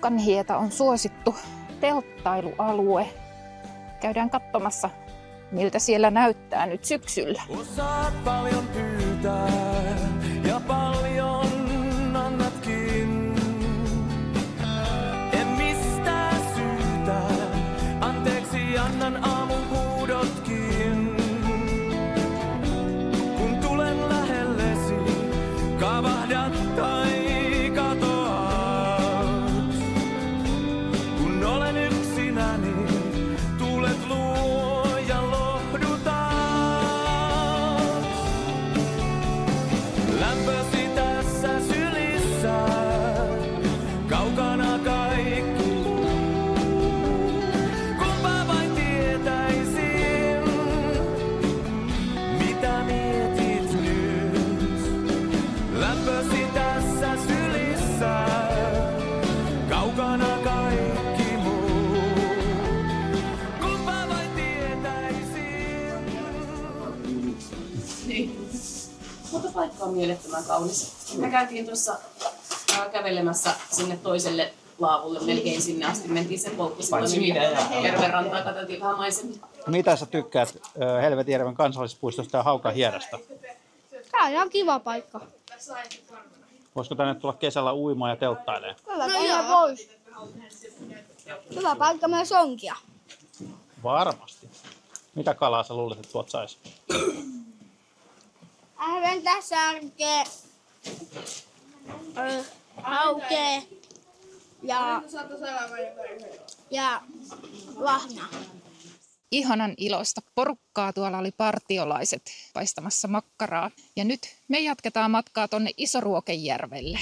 Haukanhieta on suosittu telttailualue. Käydään katsomassa, miltä siellä näyttää nyt syksyllä. Osaat paljon pyytää ja paljon annatkin. En mistään syytä, anteeksi annan aamun huudotkin. Kun tulen lähellesi, kavahdat tai katoat. Kun olen yksinäni, tulet luo ja lohdutat. Lämpösi tässä sylissä, kaukana kaikki. Kumpa vain tietäisin, mitä mietit nyt. Lämpösi tässä sylissä, kaukana kaikki muu. Kumpa vain tietäisin. Niin. Mutta paikka on mielettömän kaunis. Me käytiin tuossa kävelemässä sinne toiselle laavulle, melkein sinne asti. Mentiin sen polkkusillan ja järven rantaan, katsottiin vähän maisemia. Mitä sä tykkäät Helvetijärven kansallispuistosta ja Haukanhiedasta? Tää on ihan kiva paikka. Voisiko tänne tulla kesällä uimaan ja telttailemaan? Kyllä tänne vois. Hyvä paikka myös onkia. Varmasti. Mitä kalaa sä luulet, että tuot sais? Ahventa, särke, haukea ja lahna. Ihanan iloista porukkaa tuolla oli partiolaiset paistamassa makkaraa. Ja nyt me jatketaan matkaa tonne Isoruokenjärvelle.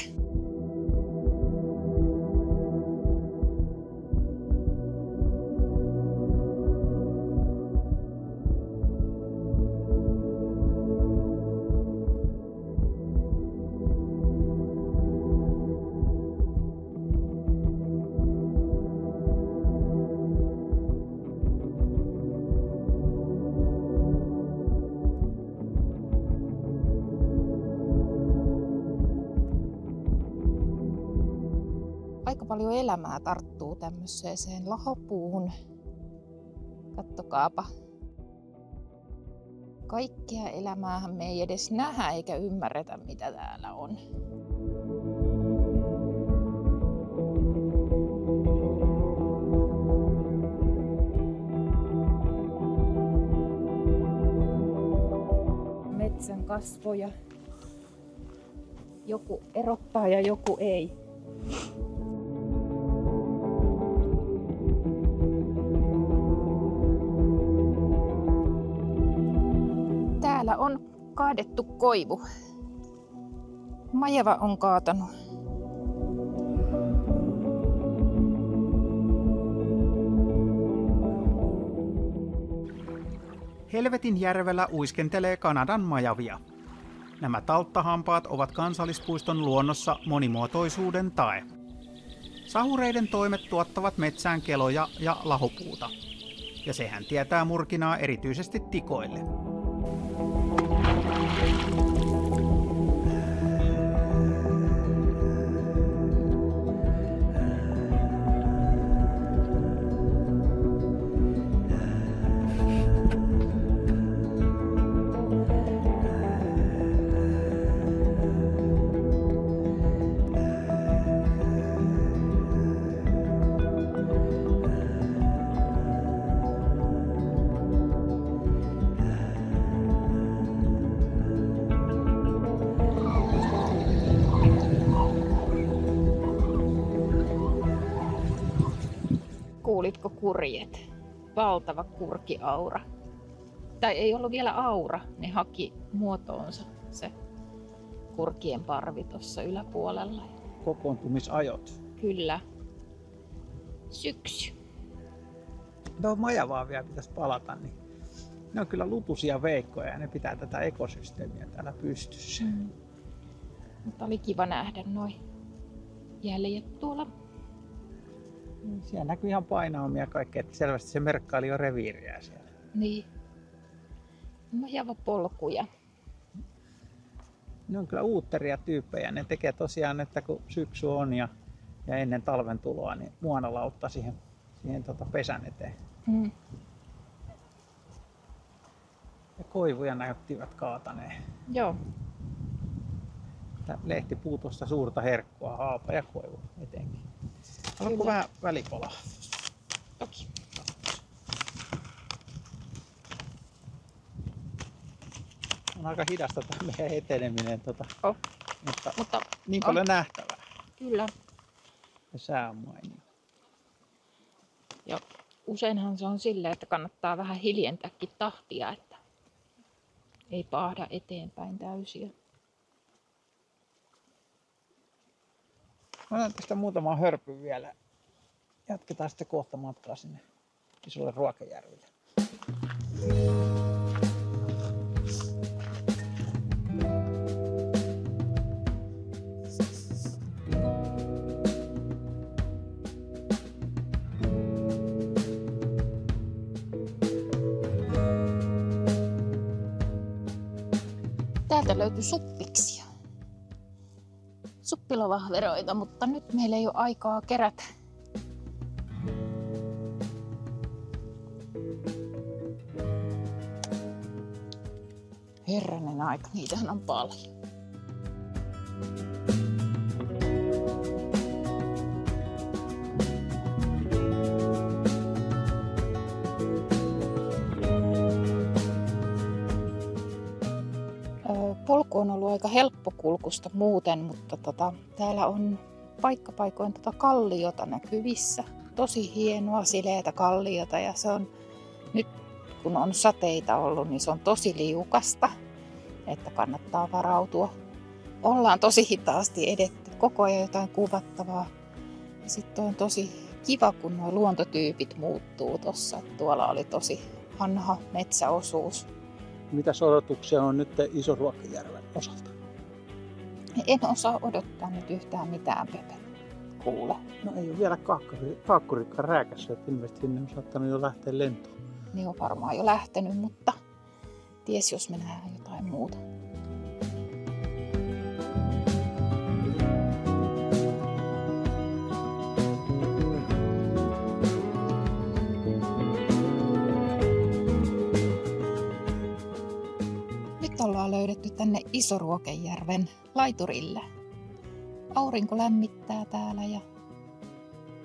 Aika paljon elämää tarttuu tämmöiseen lahopuuhun. Kattokaapa. Kaikkea elämäähän me ei edes nähdä eikä ymmärretä, mitä täällä on. Metsän kasvoja. Joku erottaa ja joku ei. Täällä on kaadettu koivu. Majava on kaatanut. Helvetinjärvellä uiskentelee Kanadan majavia. Nämä talttahampaat ovat kansallispuiston luonnossa monimuotoisuuden tae. Sahureiden toimet tuottavat metsään keloja ja lahopuuta. Ja sehän tietää murkinaa erityisesti tikoille. Kuulitko kurjet? Valtava kurkiaura. Tai ei ollut vielä aura, ne haki muotoonsa se kurkien parvi tuossa yläpuolella. Kokoontumisajot. Kyllä. Syksy. Tuohon majavaan vielä pitäisi palata, niin ne on kyllä lutuisia veikkoja ja ne pitää tätä ekosysteemiä täällä pystyssä. Mutta oli kiva nähdä noi jäljet tuolla. Siellä näkyy ihan painaumia kaikkea, että selvästi se merkkaili jo reviiriä siellä. Niin. Majavapolkuja. Ne on kyllä uutteria tyyppejä. Ne tekee tosiaan, että kun syksy on ja ja ennen talven tuloa niin muonalautta siihen pesän eteen. Ja koivuja näyttivät kaataneen. Joo. Lehtipuu tuosta suurta herkkua, haapa ja koivu etenkin. Haluatko vähän välipalaa? Toki. On aika hidasta tämä meidän eteneminen, mutta niin paljon nähtävää. Kyllä. Ja sää on mainio. Ja useinhan se on silleen, että kannattaa vähän hiljentääkin tahtia, että ei paahda eteenpäin täysiä. Mä otan tästä muutaman hörpyn vielä. Jatketaan sitten kohta matkaa sinne isolle Ruokajärvelle. Täältä löytyi suppiksia. Suppilovahveroita, mutta nyt meillä ei ole aikaa kerätä. Herranen aika, niitähän on paljon. Polku on ollut aika helppokulkusta muuten, mutta täällä on paikkapaikoin kalliota näkyvissä. Tosi hienoa, sileätä kalliota ja se on nyt kun on sateita ollut, niin se on tosi liukasta, että kannattaa varautua. Ollaan tosi hitaasti edetty, koko ajan jotain kuvattavaa. Ja sitten on tosi kiva, kun nuo luontotyypit muuttuu tuossa. Tuolla oli tosi vanha metsäosuus. Mitäs odotuksia on nyt Iso-Ruokajärven osalta? En osaa odottaa nyt yhtään mitään, Pepe. Kuule. No ei ole vielä kaakkurikaan rääkässä, että ilmeisesti sinne on saattanut jo lähteä lentoon. Ne on varmaan jo lähtenyt, mutta ties jos me nähdään jotain muuta. Nyt ollaan löydetty tänne Iso-Ruokajärven laiturille. Aurinko lämmittää täällä ja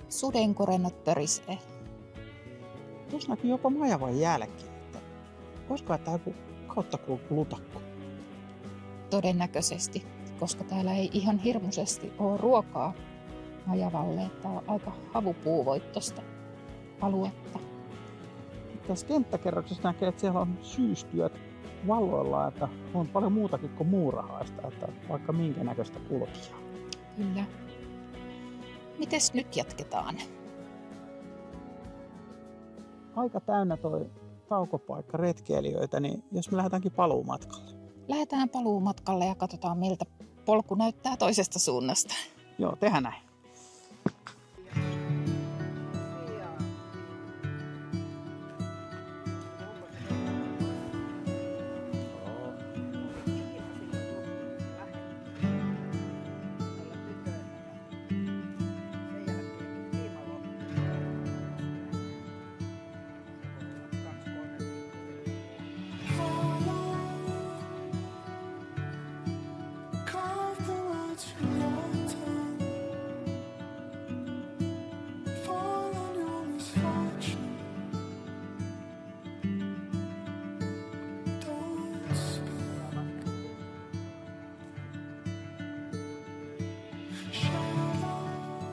sudenkorennot pörisee. Tuossa näkyy jopa majavan jälkeen, että olisiko tämä joku kauttakulkulutakko? Todennäköisesti, koska täällä ei ihan hirmuisesti ole ruokaa majavalle. Tämä on aika havupuuvoittosta aluetta. Tässä kenttäkerroksessa näkee, että siellä on syystyöt valloillaan, että on paljon muutakin kuin muurahaista, että vaikka minkä näköistä kulkijaa. Kyllä. Mites nyt jatketaan? Aika täynnä toi taukopaikka retkeilijöitä, niin jos me lähdetäänkin paluumatkalle. Lähdetään paluumatkalle ja katsotaan miltä polku näyttää toisesta suunnasta. Joo, tehdään näin.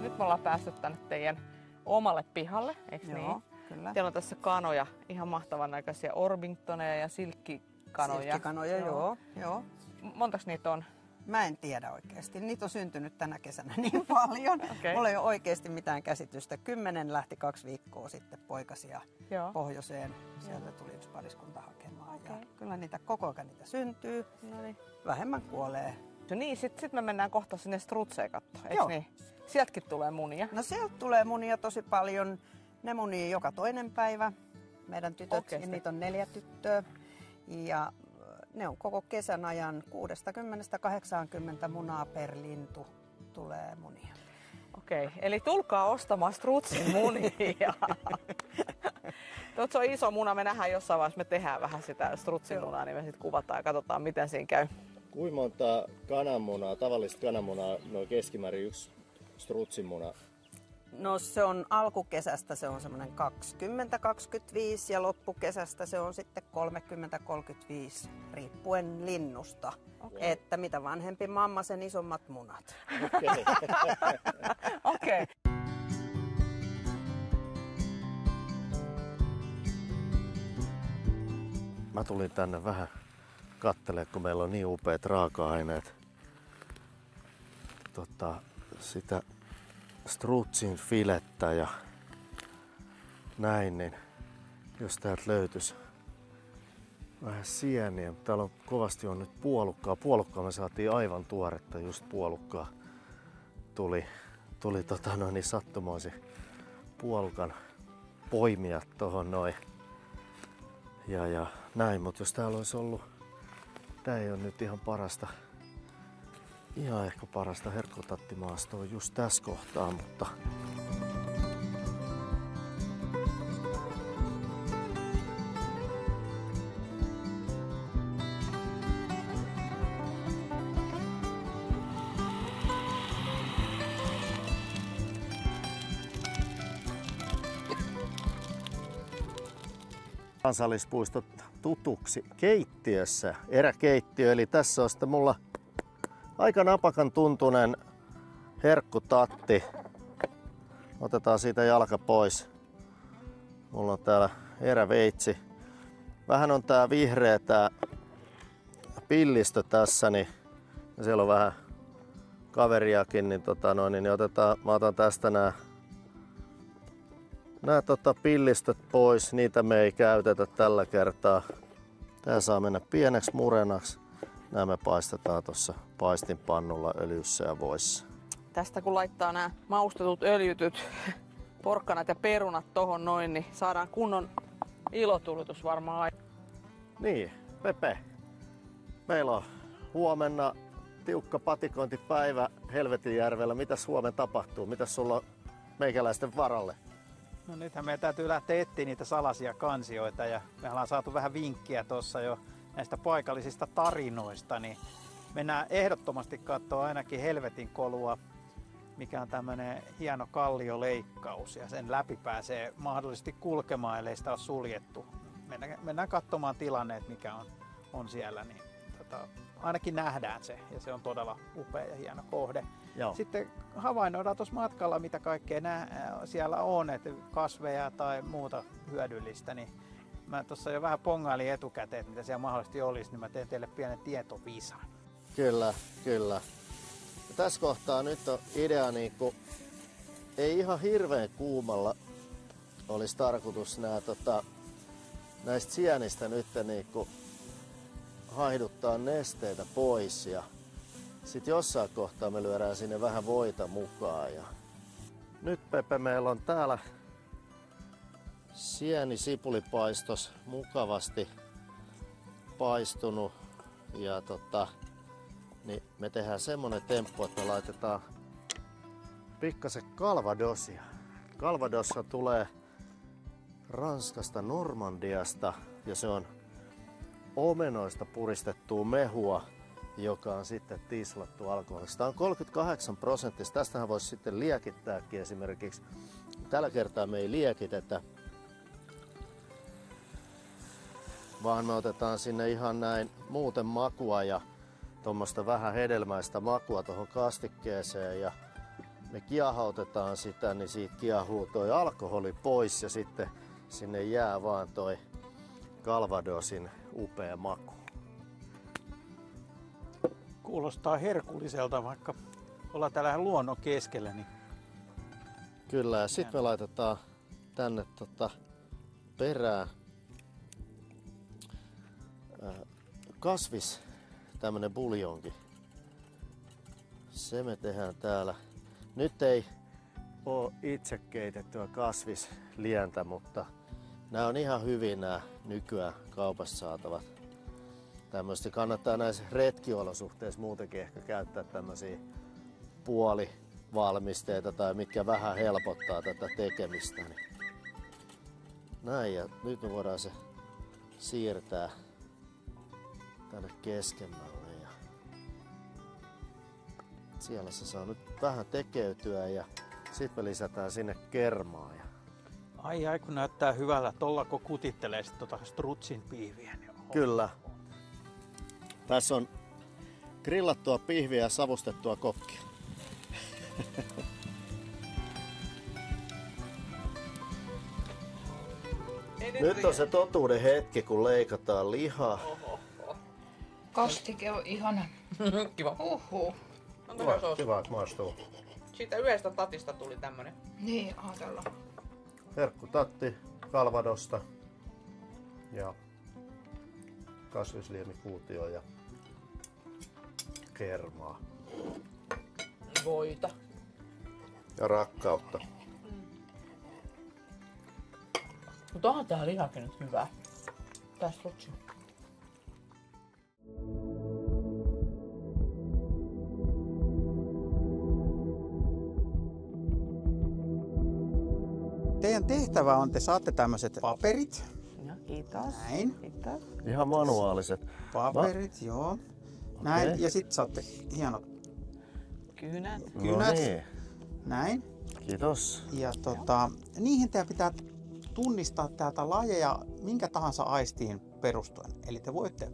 Nyt me ollaan päästy tänne teidän omalle pihalle, eikö niin? Kyllä. Teillä on tässä kanoja, ihan mahtavan näköisiä Orpingtoneja ja silkkikanoja. Silkkikanoja, joo. Montaks niitä on? Mä en tiedä oikeasti. Niitä on syntynyt tänä kesänä niin paljon. Okay. Mulla ei ole oikeasti mitään käsitystä. 10 lähti 2 viikkoa sitten poikasia pohjoiseen. Sieltä tuli yksi pariskunta hakemaan. Okay. Ja kyllä niitä koko ajan niitä syntyy. Noniin. Vähemmän kuolee. No niin, sit me mennään kohta sinne strutseen katsomaan, eikö niin? Sieltäkin tulee munia. No sieltä tulee munia tosi paljon. Ne munii joka toinen päivä. Meidän tytöt, ja niitä on 4 tyttöä. Ja ne on koko kesän ajan 60-80 munaa per lintu tulee munia. Okei, eli tulkaa ostamaan strutsin munia. Se on iso muna, me nähdään jossain vaiheessa, me tehdään vähän sitä strutsin munaa, niin me sitten kuvataan ja katsotaan miten siinä käy. Kuinka monta kananmunaa, tavallista kananmunaa, noin keskimäärin yksi strutsin muna? No se on alkukesästä se on semmoinen 20-25 ja loppukesästä se on sitten 30-35 riippuen linnusta. Okay. Että mitä vanhempi mamma, sen isommat munat. Okei. Okei. Mä tulin tänne vähän katselemaan, kun meillä on niin upeat raaka-aineet. Sitä strutsin filettä ja näin, niin jos täältä löytyisi vähän sieniä. Täällä on kovasti on nyt puolukkaa. Puolukkaa me saatiin aivan tuoretta, just puolukkaa tuli niin sattumoisin puolukan poimia tohon noin. Ja näin, mutta jos täällä olisi ollut, tää ei ole nyt ihan ehkä parasta herkkutattimaastoa just tässä kohtaa, mutta kansallispuistot tutuksi keittiössä, eräkeittiö, eli tässä on sitten mulla aika napakan tuntunen herkkutatti. Otetaan siitä jalka pois. Mulla on täällä eräveitsi. Vähän on tää vihreä tää pillistö tässä, niin ja siellä on vähän kaveriakin, niin, niin otetaan, mä otan tästä nää pillistöt pois, niitä me ei käytetä tällä kertaa. Tää saa mennä pieneksi murenaksi. Nämä me paistetaan tuossa paistinpannulla öljyssä ja voissa. Tästä kun laittaa nämä maustetut öljytyt porkkanat ja perunat tohon noin, niin saadaan kunnon ilotulitus varmaan. Niin, Pepe. Meillä on huomenna tiukka patikointipäivä Helvetinjärvellä. Mitäs huomenna tapahtuu? Mitäs sulla on meikäläisten varalle? No nythän meidän täytyy lähteä etsiä niitä salaisia kansioita ja me ollaan saatu vähän vinkkiä tuossa jo näistä paikallisista tarinoista, niin mennään ehdottomasti katsoa ainakin Helvetin kolua, mikä on tämmöinen hieno kallioleikkaus ja sen läpi pääsee mahdollisesti kulkemaan, ellei sitä ole suljettu. Mennään katsomaan tilanne, mikä on siellä, niin ainakin nähdään se ja se on todella upea ja hieno kohde. Joo. Sitten havainnoidaan tuossa matkalla, mitä kaikkea siellä on, että kasveja tai muuta hyödyllistä, niin mä tuossa jo vähän pongailin etukäteen, että mitä siellä mahdollisesti olisi, niin mä teen teille pienen tietovisan. Kyllä. Ja tässä kohtaa nyt on idea, niin ei ihan hirveän kuumalla olisi tarkoitus näistä sienistä nyt niin haihduttaa nesteitä pois ja sitten jossain kohtaa me lyödään sinne vähän voita mukaan. Ja nyt Pepe, meillä on täällä sienisipulipaistos mukavasti paistunut ja niin me tehdään semmonen temppu, että me laitetaan pikkasen calvadosia. Calvadossa tulee Ranskasta, Normandiasta ja se on omenoista puristettua mehua, joka on sitten tislattu alkoholista. Tämä on 38%. Tästähän voisi sitten liekittääkin esimerkiksi. Tällä kertaa me ei liekitetä, vaan me otetaan sinne ihan näin muuten makua ja tuommoista vähän hedelmäistä makua tuohon kastikkeeseen ja me kiehautetaan sitä, niin siitä kiehuu toi alkoholi pois ja sitten sinne jää vaan toi calvadosin upea maku. Kuulostaa herkulliselta, vaikka ollaan täällä luonnon keskellä. Niin kyllä, ja sitten me laitetaan tänne perään kasvis, tämmönen buljonki. Se me tehdään täällä. Nyt ei ole itse keitettyä kasvislientä, mutta nämä on ihan hyvin nämä nykyään kaupassa saatavat. Tämmöistä kannattaa näissä retkiolosuhteissa muutenkin ehkä käyttää tämmöisiä valmisteita tai mitkä vähän helpottaa tätä tekemistä. Niin näin, ja nyt me voidaan se siirtää tänne keskemmälle. Ja siellä se saa nyt vähän tekeytyä ja sitten me lisätään sinne kermaa. Ja Ai kun näyttää hyvältä. Tolla kun kutittelee sit strutsin pihviä. Niin kyllä. Tässä on grillattua pihviä ja savustettua kokkia. Nyt on se totuuden hetki, kun leikataan lihaa. Kastike on ihana. Kiva. Kiva, että maistuu. Siitä yhdestä tatista tuli tämmönen. Niin, ajatellaan. Herkkutatti Calvadosta ja kasvisliemikuutio ja kermaa. Voita. Ja rakkautta. Mutta onhan tää lihakin nyt hyvää. Tässä strutsi. Teidän tehtävä on, te saatte tämmöiset paperit. Ja, kiitos. Näin. Kiitos. Ihan manuaaliset. Paperit, joo. Näin. Okei. Ja sitten saatte hienot Kynät. kynät. No niin. Näin. Kiitos. Ja niihin teidän pitää tunnistaa täältä lajeja minkä tahansa aistiin perustuen. Eli te voitte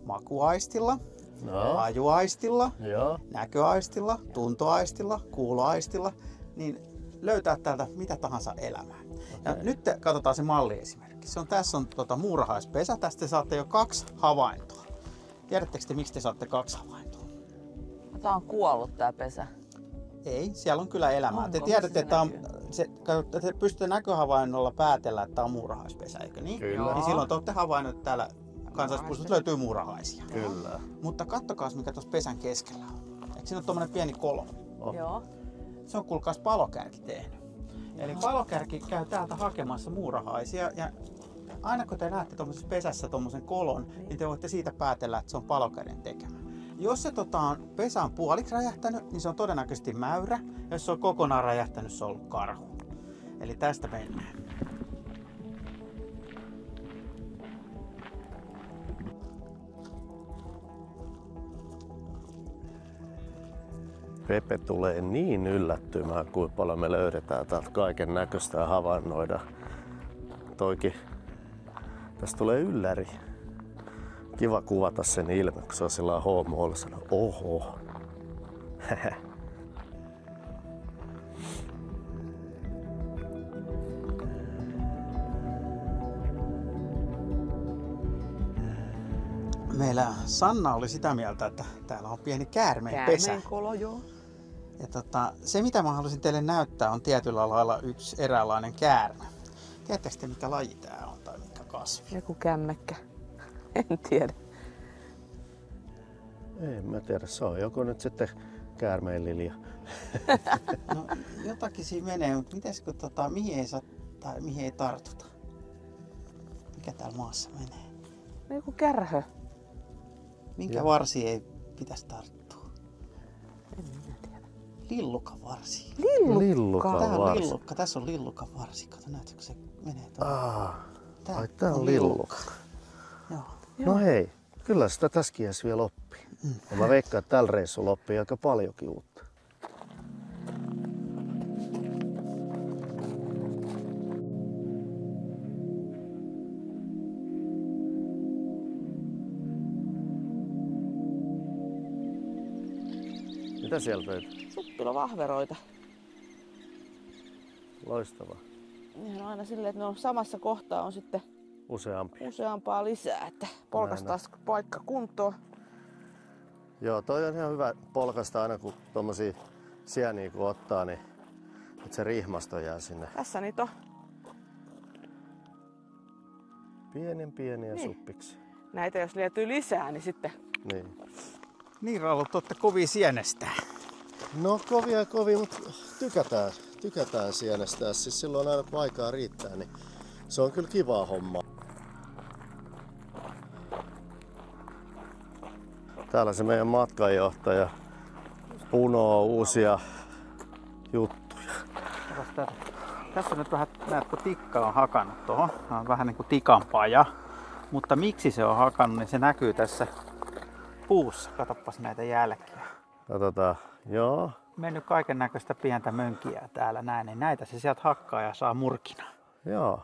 makuaistilla, No. lajuaistilla, Joo. näköaistilla, tuntoaistilla, kuuloaistilla, niin löytää täältä mitä tahansa elämää. Ja nyt katsotaan se malliesimerkki. Tässä on muurahaispesä. Tästä te saatte jo 2 havaintoa. Tiedättekö te, miksi te saatte 2 havaintoa? Tää on kuollut tää pesä. Ei, siellä on kyllä elämää. Te Onko? tiedätte, Missä että te pystytte näköhavainnolla päätellä, että tämä on muurahaispesä, eikö niin? Kyllä. Niin silloin te olette havainneet, että täällä kansallispuistossa löytyy muurahaisia. Kyllä. Mutta kattokaa, mikä tuossa pesän keskellä on. Eikö siinä ole tommonen pieni kolmo? Joo. Se on kuulkaas palokärki tehnyt. Eli palokärki käy täältä hakemassa muurahaisia ja aina kun te näette tuommoisessa pesässä tuommoisen kolon, niin te voitte siitä päätellä, että se on palokärjen tekemä. Jos se pesä on puoliksi räjähtänyt, niin se on todennäköisesti mäyrä. Jos se on kokonaan räjähtänyt, se on ollut karhu. Eli tästä mennään. Pepe tulee niin yllättymään, kuinka paljon me löydetään täältä kaiken näköistä ja havainnoida. Toikin, tästä tulee ylläri. Kiva kuvata sen ilme, kun se on sillä hoomoilla sanoo, oho. Meillä Sanna oli sitä mieltä, että täällä on pieni käärmeenpesä. Käärmeenkolo, joo. Ja se mitä mä halusin teille näyttää on tietyllä lailla yksi eräänlainen käärme. Tiedättekö te mikä laji tää on tai mikä kasvi? Joku kämmekkä. En tiedä. En mä tiedä, se on joko nyt sitten käärmeenlilia. No jotakin siinä menee, mutta mites kun mihin ei saa tai mihin ei tartuta? Mikä täällä maassa menee? Joku kärhö. Minkä varsi ei pitäisi tarttua? En minä tiedä. Lillukavarsi. Lillukka. Tää on lillukka, tässä on lillukavarsi. Kato, näetkö se menee tuohon? Ai tää on lillukka. Joo. No hei, kyllä sitä tässäkin edes vielä oppii. Ja mä veikkaan, että tällä reissulla oppii aika paljonkin uutta. Mitä siellä löytyy? Suppilovahveroita. Loistavaa. Nehän on aina silleen, että ne on samassa kohtaa on sitten useampaa lisää, että polkastaas paikka kuntoon. Joo, toi on ihan hyvä polkasta aina kun tommosia sieniä kun ottaa, niin että se rihmasto jää sinne. Tässä niitä on. Pieniä suppiksi. Näitä jos löytyy lisää, niin sitten. Niin Rallo, te olette kovia sienestää. No kovia, mutta tykätään sienestää. Siis silloin aina kun aikaa riittää, niin se on kyllä kivaa hommaa. Täällä se meidän matkanjohtaja punoo uusia juttuja. Tässä nyt vähän näet, kun tikka on hakannut tuohon. On vähän niin kuin tikanpaja. Mutta miksi se on hakannut, niin se näkyy tässä puussa. Katoppas näitä jälkiä. Katsotaan. Joo. Mennyt kaiken näköistä pientä mönkiä täällä näin, niin näitä se sieltä hakkaa ja saa murkina. Joo.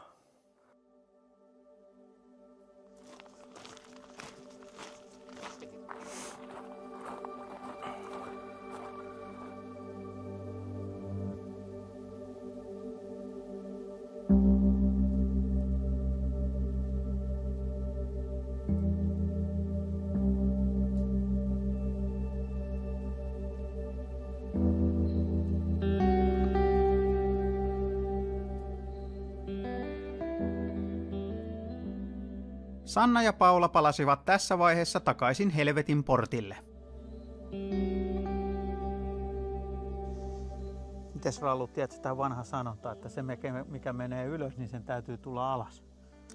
Sanna ja Paula palasivat tässä vaiheessa takaisin helvetin portille. Mites Rallu, tiedätkö tämä vanha sanonta, että se mikä menee ylös, niin sen täytyy tulla alas?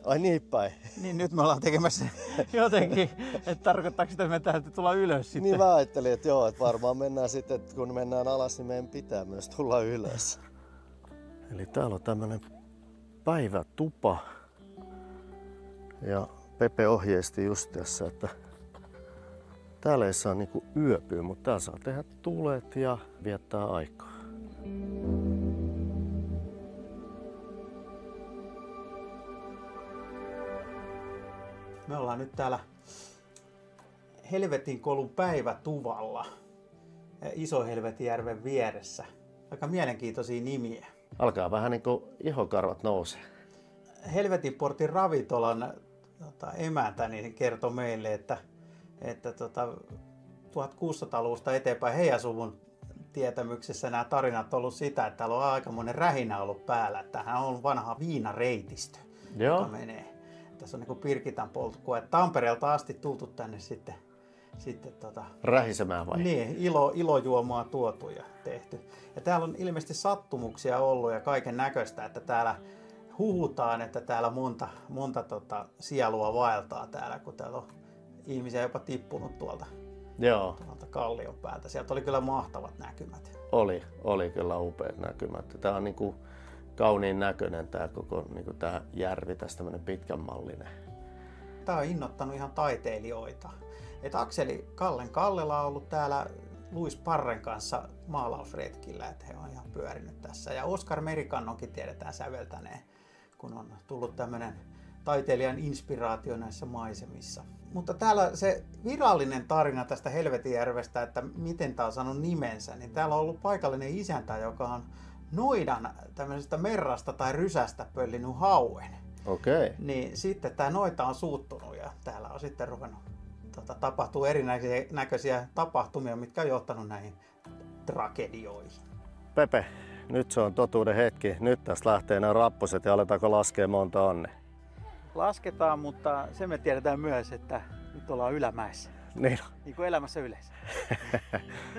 Ai niin päin. Niin nyt me ollaan tekemässä jotenkin, että tarkoittaako sitä, että me täytyy tulla ylös sitten? Niin mä ajattelin, että joo, että varmaan mennään sitten, että kun mennään alas, niin meidän pitää myös tulla ylös. Eli täällä on tämmönen päivätupa. Ja Pepe ohjeisti just tässä, että täällä ei saa niinku yöpyä, mutta täällä saa tehdä tulet ja viettää aikaa. Me ollaan nyt täällä Helvetin kolun päivätuvalla Iso-Helvetijärven vieressä. Aika mielenkiintoisia nimiä. Alkaa vähän niinku ihokarvat nousee. Helvetin portin ravintolan emäntä niin kertoi meille, että 1600-luvusta eteenpäin heidän suvun tietämyksessä nämä tarinat on ollut sitä, että täällä on aikamoinen rähinä ollut päällä. Tämähän on vanha viinareitistö, joka menee. Tässä on niin kuin Pirkitan polkua. Tampereelta asti tultu tänne sitten rähisemään vai? Niin, ilojuomaa tuotu ja tehty. Ja täällä on ilmeisesti sattumuksia ollut ja kaiken näköistä, että täällä huhutaan, että täällä monta sielua vaeltaa täällä, kun täällä on ihmisiä jopa tippunut tuolta kallion päältä. Sieltä oli kyllä mahtavat näkymät. Oli kyllä upeat näkymät. Tää on niinku kauniin näköinen tää koko niinku tää järvi, tässä tämmönen pitkänmallinen. Tää on innoittanut ihan taiteilijoita. Et Akseli Kallela on ollut täällä Luis Parren kanssa maalausretkillä, että he on ihan pyörinyt tässä. Ja Oskar Merikannonkin tiedetään säveltäneen, kun on tullut tämmönen taiteilijan inspiraatio näissä maisemissa. Mutta täällä se virallinen tarina tästä Helvetijärvestä, että miten tää on saanut nimensä, niin täällä on ollut paikallinen isäntä, joka on noidan tämmöisestä merrasta tai rysästä pöllinyt hauen. Okei. Niin sitten tää noita on suuttunut ja täällä on sitten ruvennut tapahtuu erinäköisiä tapahtumia, mitkä on johtanut näihin tragedioihin. Pepe, nyt se on totuuden hetki. Nyt tästä lähtee nämä rappuset ja aletaanko laskea monta Anne? Lasketaan, mutta se me tiedetään myös, että nyt ollaan ylämäessä. Niin kuin elämässä yleensä.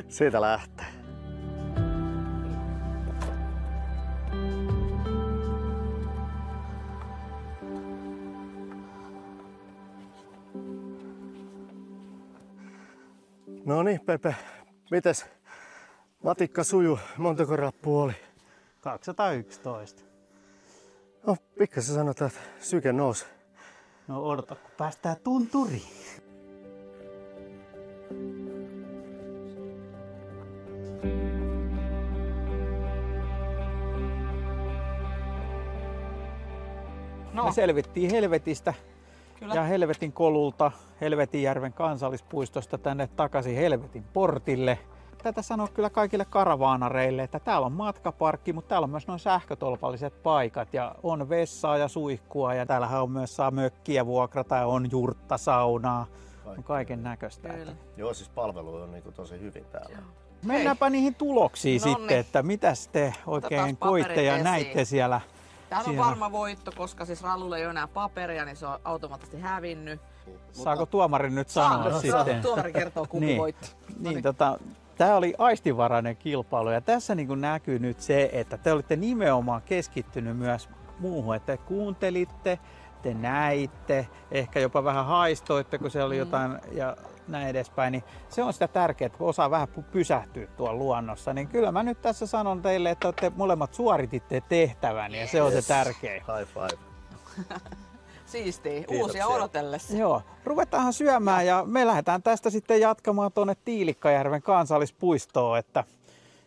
Siitä lähtee. No niin, Pepe. Mites matikka suju? Montako rappua oli? 211. No, pikkasen sanotaan, että syke nousi. No odota, kun päästään tunturiin. No. Me selvittiin Helvetistä. Kyllä. Ja Helvetin kolulta Helvetijärven kansallispuistosta tänne takaisin Helvetin portille. Tätä sanoo kyllä kaikille karavaanareille, että täällä on matkaparkki, mutta täällä on myös noin sähkötolpalliset paikat ja on vessaa ja suihkua ja täällähän on myös saa mökkiä vuokrata ja on jurttasaunaa. On kaiken näköistä. Joo, siis palvelu on niin tosi hyvin täällä. Mennäänpä niihin tuloksiin sitten, että mitäs te oikein koitte ja näitte siellä. Täällä on varma voitto, koska siis Rallulla ei ole enää paperia, niin se on automaattisesti hävinnyt. Saako tuomari nyt sanoa sitten? Tuomari kertoo, kumpi voitti. Niin, tämä oli aistivarainen kilpailu ja tässä niin kuin näkyy nyt se, että te olitte nimenomaan keskittynyt myös muuhun, että te kuuntelitte, te näitte, ehkä jopa vähän haistoitte, kun se oli jotain ja näin edespäin, niin se on sitä tärkeää, että osaa vähän pysähtyä tuolla luonnossa. Niin kyllä mä nyt tässä sanon teille, että olette molemmat suorititte tehtävän ja se on se tärkein. High five. Siistiä, Kiitoksia. uusia odotellessa. Joo, ruvetaanhan syömään ja me lähdetään tästä sitten jatkamaan tuonne Tiilikkajärven kansallispuistoon, että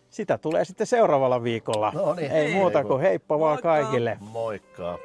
sitä tulee sitten seuraavalla viikolla. No niin. Ei muuta kuin heippa vaan Moikka. kaikille. Moikka.